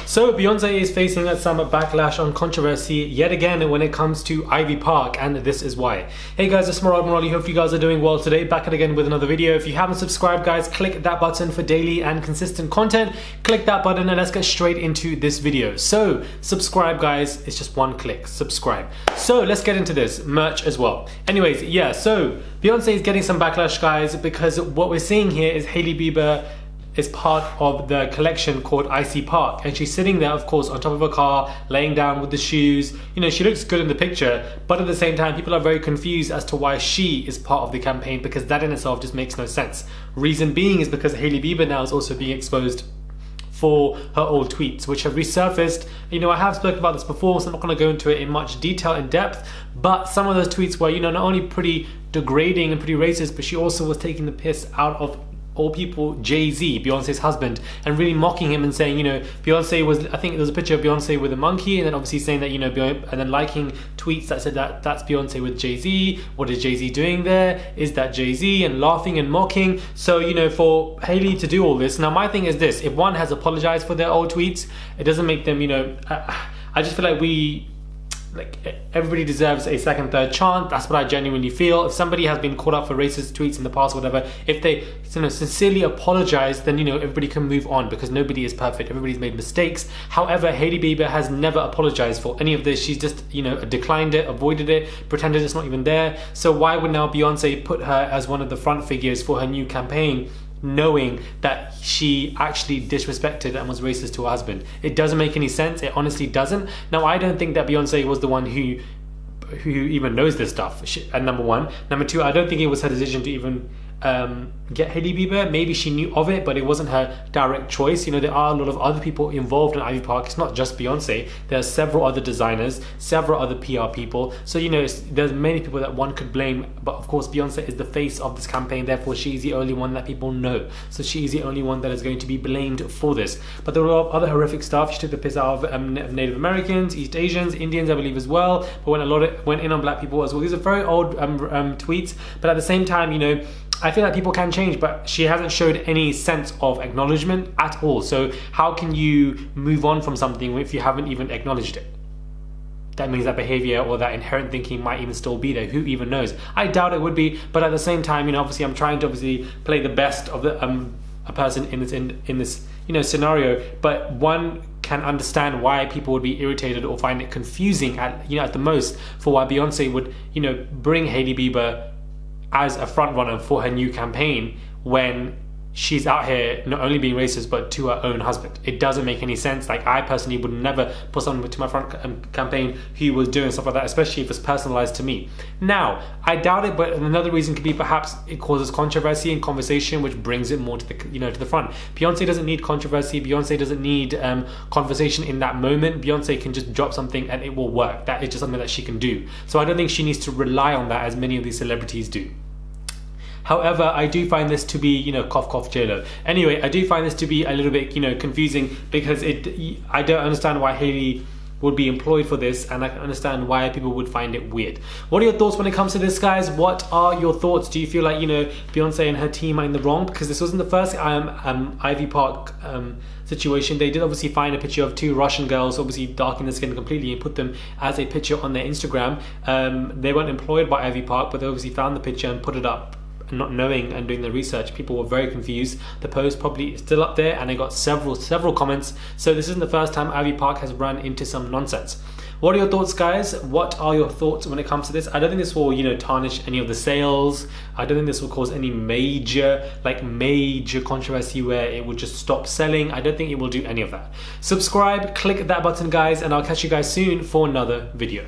So Beyonce is facing some backlash on controversy yet again when it comes to Ivy Park, and this is why. Hey guys, it's Morali. Hope you guys are doing well today. Back again with another video. If you haven't subscribed, guys, click that button for daily and consistent content. Click that button and let's get straight into this video. So subscribe, guys. It's just one click. Subscribe. So let's get into this merch as well. Anyways, yeah. So Beyonce is getting some backlash, guys, because what we're seeing here is Hailey Bieber is part of the collection called Icy Park, and she's sitting there, of course, on top of a car, laying down with the shoes. You know, she looks good in the picture, but at the same time, people are very confused as to why she is part of the campaign, because that in itself just makes no sense. Reason being is because Hailey Bieber now is also being exposed for her old tweets, which have resurfaced. You know, I have spoken about this before, so I'm not going to go into it in much detail, in depth, but some of those tweets were, you know, not only pretty degrading and pretty racist, but she also was taking the piss out of all people, Jay-Z, Beyonce's husband, and really mocking him and saying, you know, Beyonce was, I think there was a picture of Beyonce with a monkey, and then obviously saying that, you know, and then liking tweets that said that that's Beyonce with Jay-Z. What is Jay-Z doing there? Is that Jay-Z? And laughing and mocking. So, you know, for Hailey to do all this, now my thing is this: if one has apologized for their old tweets, it doesn't make them, you know, I just feel like everybody deserves a second, third chance. That's what I genuinely feel. If somebody has been caught up for racist tweets in the past or whatever, if they, you know, sincerely apologize, then, you know, everybody can move on, because nobody is perfect. Everybody's made mistakes. However, Hailey Bieber has never apologized for any of this. She's just, you know, declined it, avoided it, pretended it's not even there. So why would now Beyonce put her as one of the front figures for her new campaign, knowing that she actually disrespected and was racist to her husband? It doesn't make any sense. It honestly doesn't. Now, I don't think that Beyonce was the one who even knows this stuff, and number one. Number two, I don't think it was her decision to even get Hailey Bieber. Maybe she knew of it, but it wasn't her direct choice. You know, there are a lot of other people involved in Ivy Park. It's not just Beyonce. There are several other designers, several other PR people. So, you know, there's many people that one could blame, but of course Beyonce is the face of this campaign, therefore she's the only one that people know. So she is the only one that is going to be blamed for this. But there were a lot of other horrific stuff. She took the piss out of Native Americans, East Asians, Indians, I believe, as well, but went in on black people as well. These are very old tweets, but at the same time, you know, I feel like people can change, but she hasn't showed any sense of acknowledgement at all. So how can you move on from something if you haven't even acknowledged it? That means that behavior or that inherent thinking might even still be there. Who even knows? I doubt it would be, but at the same time, you know, obviously I'm trying to play the best of the a person in this you know, scenario, but one can understand why people would be irritated or find it confusing at, you know, at the most, for why Beyonce would, you know, bring Hailey Bieber as a front runner for her new campaign when she's out here not only being racist but to her own husband. It doesn't make any sense. Like, I personally would never put someone to my front campaign who was doing stuff like that, especially if it's personalized to me. Now, I doubt it, but another reason could be perhaps it causes controversy and conversation, which brings it more to the, you know, to the front. Beyonce doesn't need controversy. Beyonce doesn't need conversation in that moment. Beyonce can just drop something and it will work. That is just something that she can do. So I don't think she needs to rely on that as many of these celebrities do. However, I do find this to be, you know, cough cough JLo. Anyway, I do find this to be a little bit, you know, confusing, because I don't understand why Hailey would be employed for this, and I can understand why people would find it weird. What are your thoughts when it comes to this, guys? What are your thoughts? Do you feel like, you know, Beyonce and her team are in the wrong? Because this wasn't the first Ivy Park situation. They did obviously find a picture of two Russian girls, obviously dark in the skin completely, and put them as a picture on their Instagram. They weren't employed by Ivy Park, but they obviously found the picture and put it up. Not knowing and doing the research, people were very confused. The post probably is still up there, and I got several comments. So this isn't the first time Ivy Park has run into some nonsense. What are your thoughts, guys? What are your thoughts when it comes to this? I don't think this will, you know, tarnish any of the sales. I don't think this will cause any major controversy where it will just stop selling. I don't think it will do any of that. Subscribe, click that button, guys, and I'll catch you guys soon for another video.